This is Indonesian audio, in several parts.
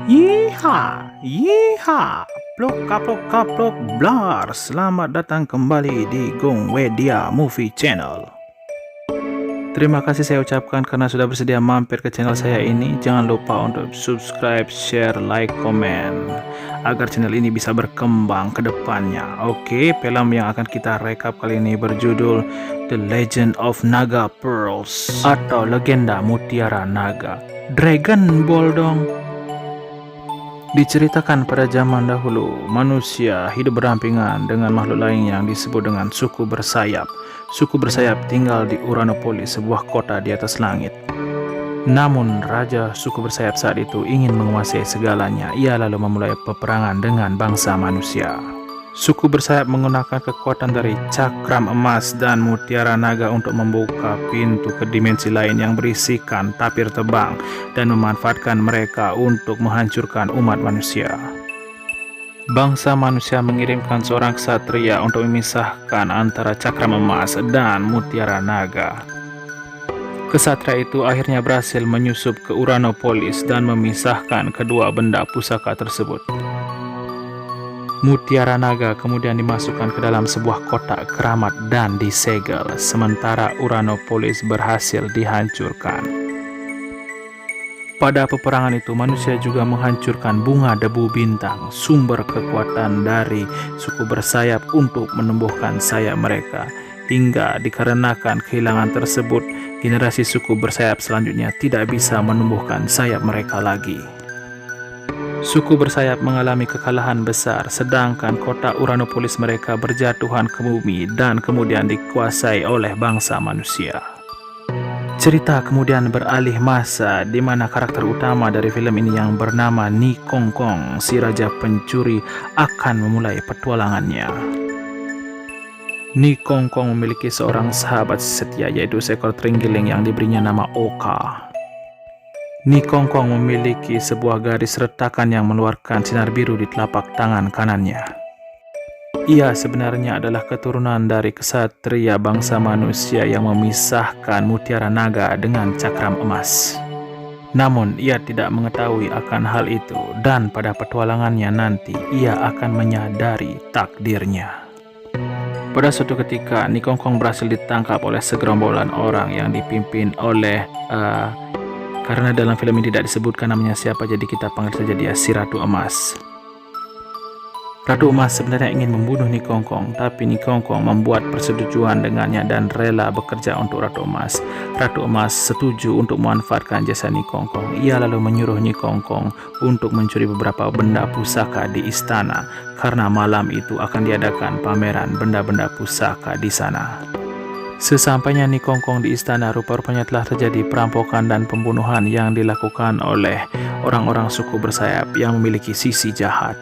Yiha, yiha, plok kaplok kaplok blar. Selamat datang kembali di Gongwedia Movie Channel. Terima kasih saya ucapkan karena sudah bersedia mampir ke channel saya ini. Jangan lupa untuk subscribe, share, like, komen agar channel ini bisa berkembang ke depannya. Oke, film yang akan kita rekap kali ini berjudul The Legend of Naga Pearls atau Legenda Mutiara Naga. Dragon Ball dong. Diceritakan pada zaman dahulu, manusia hidup berdampingan dengan makhluk lain yang disebut dengan suku bersayap. Suku bersayap tinggal di Uranopolis, sebuah kota di atas langit. Namun, raja suku bersayap saat itu ingin menguasai segalanya. Ia lalu memulai peperangan dengan bangsa manusia. Suku bersayap menggunakan kekuatan dari cakram emas dan mutiara naga untuk membuka pintu ke dimensi lain yang berisikan tapir terbang dan memanfaatkan mereka untuk menghancurkan umat manusia. Bangsa manusia mengirimkan seorang ksatria untuk memisahkan antara cakram emas dan mutiara naga. Ksatria itu akhirnya berhasil menyusup ke Uranopolis dan memisahkan kedua benda pusaka tersebut. Mutiara naga kemudian dimasukkan ke dalam sebuah kotak keramat dan disegel, sementara Uranopolis berhasil dihancurkan. Pada peperangan itu, manusia juga menghancurkan bunga debu bintang, sumber kekuatan dari suku bersayap untuk menumbuhkan sayap mereka. Hingga dikarenakan kehilangan tersebut, generasi suku bersayap selanjutnya tidak bisa menumbuhkan sayap mereka lagi. Suku bersayap mengalami kekalahan besar, sedangkan kota Uranopolis mereka berjatuhan ke bumi dan kemudian dikuasai oleh bangsa manusia. Cerita kemudian beralih masa di mana karakter utama dari film ini yang bernama Ni Kong Kong, si raja pencuri, akan memulai petualangannya. Ni Kong Kong memiliki seorang sahabat setia, yaitu seekor terenggiling yang diberinya nama Oka. Ni Kong Kong memiliki sebuah garis retakan yang mengeluarkan sinar biru di telapak tangan kanannya. Ia sebenarnya adalah keturunan dari ksatria bangsa manusia yang memisahkan mutiara naga dengan cakram emas. Namun ia tidak mengetahui akan hal itu, dan pada petualangannya nanti ia akan menyadari takdirnya. Pada suatu ketika, Ni Kong Kong berhasil ditangkap oleh segerombolan orang yang dipimpin oleh karena dalam film ini tidak disebutkan namanya siapa, jadi kita panggil saja dia si Ratu Emas. Ratu Emas sebenarnya ingin membunuh Ni Kong Kong, tapi Ni Kong Kong membuat persetujuan dengannya dan rela bekerja untuk Ratu Emas. Ratu Emas setuju untuk memanfaatkan jasa Ni Kong Kong. Ia lalu menyuruh Ni Kong Kong untuk mencuri beberapa benda pusaka di istana, karena malam itu akan diadakan pameran benda-benda pusaka di sana. Sesampainya Ni Kong Kong di istana, rupa-rupanya telah terjadi perampokan dan pembunuhan yang dilakukan oleh orang-orang suku bersayap yang memiliki sisi jahat.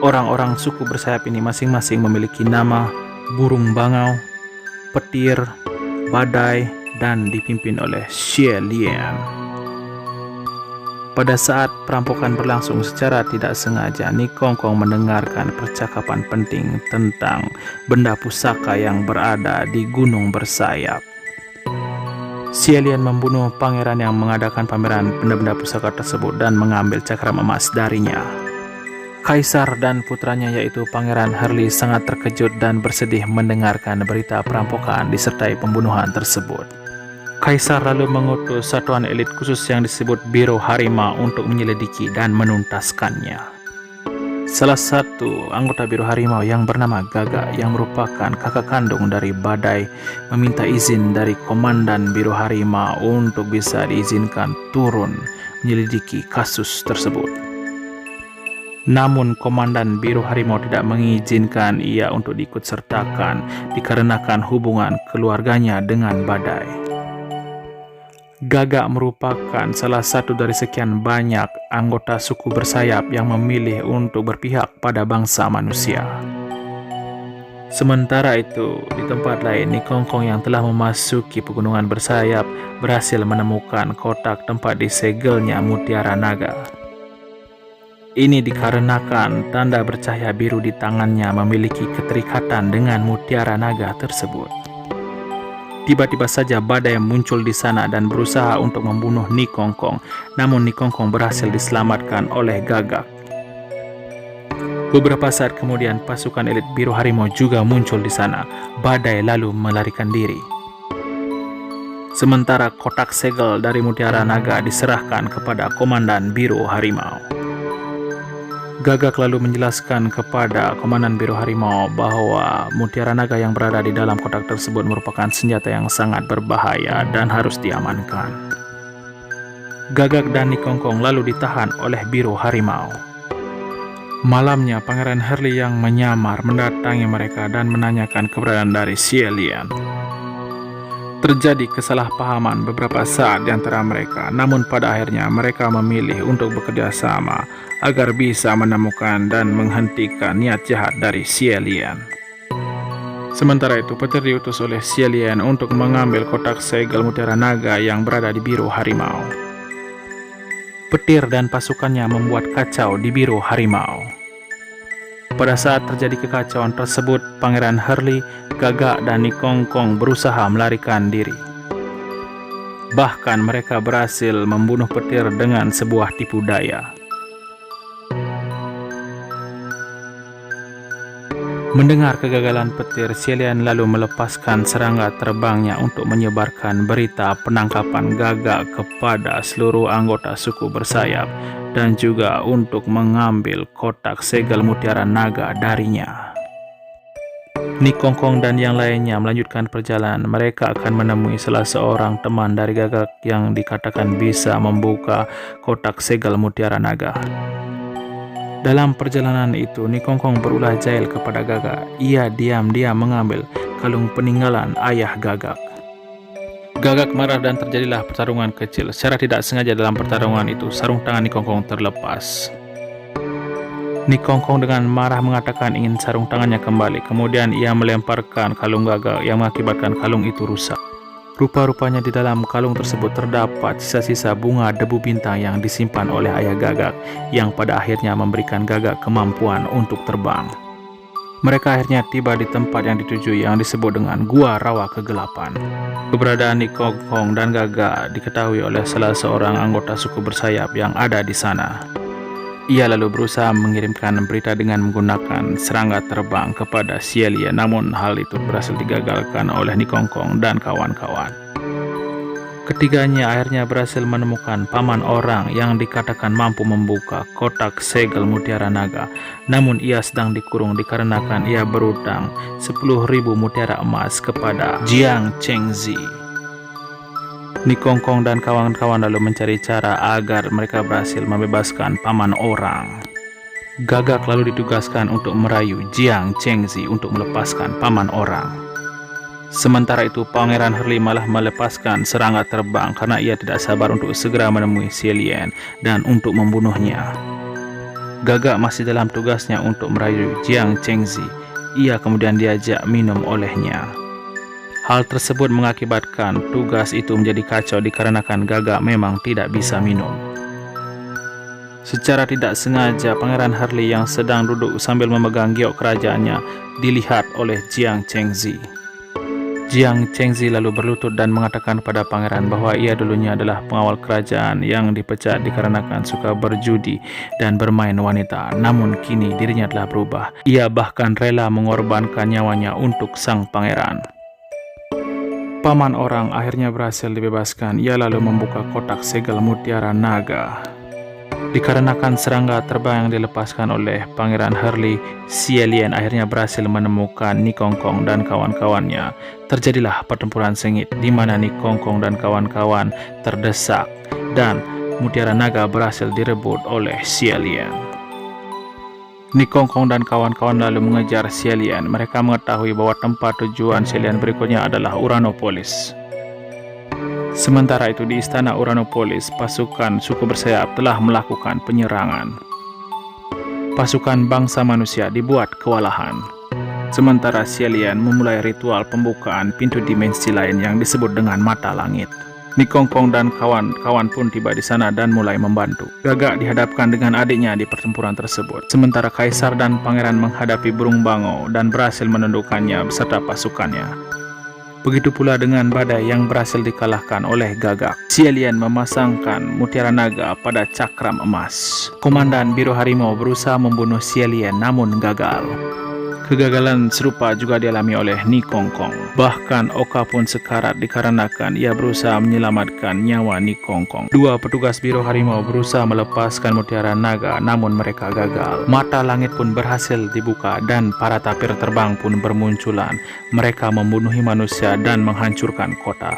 Orang-orang suku bersayap ini masing-masing memiliki nama burung bangau, petir, badai, dan dipimpin oleh Xie Lian. Pada saat perampokan berlangsung, secara tidak sengaja Ni Kong Kong mendengarkan percakapan penting tentang benda pusaka yang berada di gunung bersayap. Xie Lian membunuh pangeran yang mengadakan pameran benda-benda pusaka tersebut dan mengambil cakram emas darinya. Kaisar dan putranya yaitu Pangeran Hurley sangat terkejut dan bersedih mendengarkan berita perampokan disertai pembunuhan tersebut. Kaisar lalu mengutus satuan elit khusus yang disebut Biro Harimau untuk menyelidiki dan menuntaskannya. Salah satu anggota Biro Harimau yang bernama Gaga, yang merupakan kakak kandung dari Badai, meminta izin dari Komandan Biro Harimau untuk bisa diizinkan turun menyelidiki kasus tersebut. Namun Komandan Biro Harimau tidak mengizinkan ia untuk diikut sertakan dikarenakan hubungan keluarganya dengan Badai. Gaga merupakan salah satu dari sekian banyak anggota suku bersayap yang memilih untuk berpihak pada bangsa manusia. Sementara itu, di tempat lain, Ni Kong Kong yang telah memasuki pegunungan bersayap berhasil menemukan kotak tempat disegelnya mutiara naga. Ini dikarenakan tanda bercahaya biru di tangannya memiliki keterikatan dengan mutiara naga tersebut. Tiba-tiba saja badai muncul di sana dan berusaha untuk membunuh Nikongkong, namun Nikongkong berhasil diselamatkan oleh Gagak. Beberapa saat kemudian pasukan elit biru harimau juga muncul di sana. Badai lalu melarikan diri. Sementara kotak segel dari Mutiara Naga diserahkan kepada komandan biru harimau. Gagak lalu menjelaskan kepada komandan biru harimau bahwa Mutiara Naga yang berada di dalam kotak tersebut merupakan senjata yang sangat berbahaya dan harus diamankan. Gagak dan Nikongkong lalu ditahan oleh biru harimau. Malamnya, Pangeran Hurley yang menyamar mendatangi mereka dan menanyakan keberadaan dari Xie Lian. Terjadi kesalahpahaman beberapa saat di antara mereka, namun pada akhirnya mereka memilih untuk bekerja sama agar bisa menemukan dan menghentikan niat jahat dari Xie Lian. Sementara itu, petir diutus oleh Xie Lian untuk mengambil kotak segel Mutiara Naga yang berada di biru harimau. Petir dan pasukannya membuat kacau di biru harimau. Pada saat terjadi kekacauan tersebut, Pangeran Hurley, Gagak, dan Nikongkong berusaha melarikan diri. Bahkan mereka berhasil membunuh petir dengan sebuah tipu daya. Mendengar kegagalan petir, Xie Lian lalu melepaskan serangga terbangnya untuk menyebarkan berita penangkapan Gagak kepada seluruh anggota suku bersayap dan juga untuk mengambil kotak segel Mutiara Naga darinya. Nikongkong dan yang lainnya melanjutkan perjalanan. Mereka akan menemui salah seorang teman dari Gagak yang dikatakan bisa membuka kotak segel Mutiara Naga. Dalam perjalanan itu, Nikongkong berulah jahil kepada Gagak. Ia diam-diam mengambil kalung peninggalan ayah Gagak. Gagak marah dan terjadilah pertarungan kecil. Secara tidak sengaja dalam pertarungan itu, sarung tangan Nikongkong terlepas. Nikongkong dengan marah mengatakan ingin sarung tangannya kembali. Kemudian ia melemparkan kalung Gagak yang mengakibatkan kalung itu rusak. Rupa-rupanya di dalam kalung tersebut terdapat sisa-sisa bunga debu bintang yang disimpan oleh ayah Gagak, yang pada akhirnya memberikan Gagak kemampuan untuk terbang. Mereka akhirnya tiba di tempat yang dituju yang disebut dengan Gua Rawa Kegelapan. Keberadaan Nikongkong dan Gagak diketahui oleh salah seorang anggota suku bersayap yang ada di sana. Ia lalu berusaha mengirimkan berita dengan menggunakan serangga terbang kepada Xie Lian, namun hal itu berhasil digagalkan oleh Nikongkong dan kawan-kawan. Ketiganya akhirnya berhasil menemukan paman orang yang dikatakan mampu membuka kotak segel Mutiara Naga, namun ia sedang dikurung dikarenakan ia berutang 10.000 mutiara emas kepada Jiang Chengzi. Nikongkong dan kawan-kawan lalu mencari cara agar mereka berhasil membebaskan paman orang. Gagak lalu ditugaskan untuk merayu Jiang Chengzi untuk melepaskan paman orang. Sementara itu, Pangeran Hurley malah melepaskan serangga terbang karena ia tidak sabar untuk segera menemui Xie Lian dan untuk membunuhnya. Gagak masih dalam tugasnya untuk merayu Jiang Chengzi. Ia kemudian diajak minum olehnya. Hal tersebut mengakibatkan tugas itu menjadi kacau dikarenakan Gagak memang tidak bisa minum. Secara tidak sengaja, Pangeran Hurley yang sedang duduk sambil memegang giok kerajaannya dilihat oleh Jiang Chengzi. Jiang Chengzi lalu berlutut dan mengatakan pada pangeran bahwa ia dulunya adalah pengawal kerajaan yang dipecat dikarenakan suka berjudi dan bermain wanita. Namun kini dirinya telah berubah. Ia bahkan rela mengorbankan nyawanya untuk sang pangeran. Paman orang akhirnya berhasil dibebaskan. Ia lalu membuka kotak segel Mutiara Naga. Dikarenakan serangga terbang yang dilepaskan oleh Pangeran Hurley, Xie Lian akhirnya berhasil menemukan Nikongkong dan kawan-kawannya. Terjadilah pertempuran sengit di mana Nikongkong dan kawan-kawan terdesak dan Mutiara Naga berhasil direbut oleh Xie Lian. Nikongkong dan kawan-kawan lalu mengejar Xie Lian. Mereka mengetahui bahwa tempat tujuan Xie Lian berikutnya adalah Uranopolis. Sementara itu di istana Uranopolis, pasukan suku bersayap telah melakukan penyerangan. Pasukan bangsa manusia dibuat kewalahan. Sementara Xie Lian memulai ritual pembukaan pintu dimensi lain yang disebut dengan mata langit. Nikongkong dan kawan-kawan pun tiba di sana dan mulai membantu. Gagak dihadapkan dengan adiknya di pertempuran tersebut. Sementara Kaisar dan Pangeran menghadapi burung bangau dan berhasil menundukkannya beserta pasukannya. Begitu pula dengan badai yang berhasil dikalahkan oleh Gagak. Sialian memasangkan mutiara naga pada cakram emas. Komandan Biru Harimau berusaha membunuh Sialian namun gagal. Kegagalan serupa juga dialami oleh Ni Kongkong. Bahkan Oka pun sekarat dikarenakan ia berusaha menyelamatkan nyawa Ni Kongkong. Dua petugas Biru Harimau berusaha melepaskan mutiara naga namun mereka gagal. Mata langit pun berhasil dibuka dan para tapir terbang pun bermunculan. Mereka membunuhi manusia dan menghancurkan kota.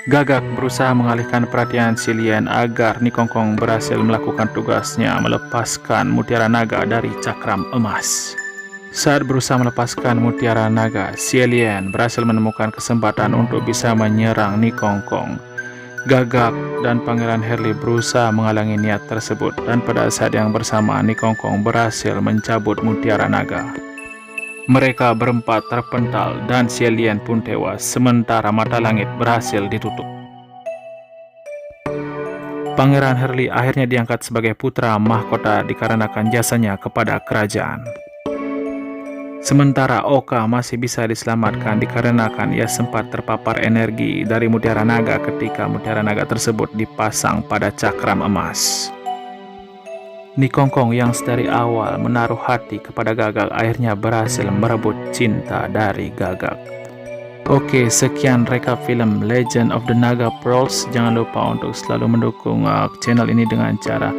Gagak berusaha mengalihkan perhatian Sialian agar Ni Kongkong berhasil melakukan tugasnya melepaskan mutiara naga dari cakram emas. Saat berusaha melepaskan mutiara naga, Sialian berhasil menemukan kesempatan untuk bisa menyerang Ni Kongkong. Gagak dan Pangeran Herli berusaha menghalangi niat tersebut dan pada saat yang bersamaan Ni Kongkong berhasil mencabut mutiara naga. Mereka berempat terpental dan Sialian pun tewas sementara mata langit berhasil ditutup. Pangeran Herli akhirnya diangkat sebagai putra mahkota dikarenakan jasanya kepada kerajaan. Sementara Oka masih bisa diselamatkan dikarenakan ia sempat terpapar energi dari mutiara naga ketika mutiara naga tersebut dipasang pada cakram emas. Ni Kongkong yang sedari awal menaruh hati kepada Gagak akhirnya berhasil merebut cinta dari Gagak. Oke, sekian rekap film Legend of the Naga Pearls. Jangan lupa untuk selalu mendukung channel ini dengan cara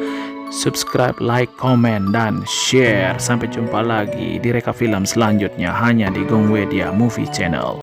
subscribe, like, komen, dan share. Sampai jumpa lagi di rekap film selanjutnya hanya di Gongwedia Movie Channel.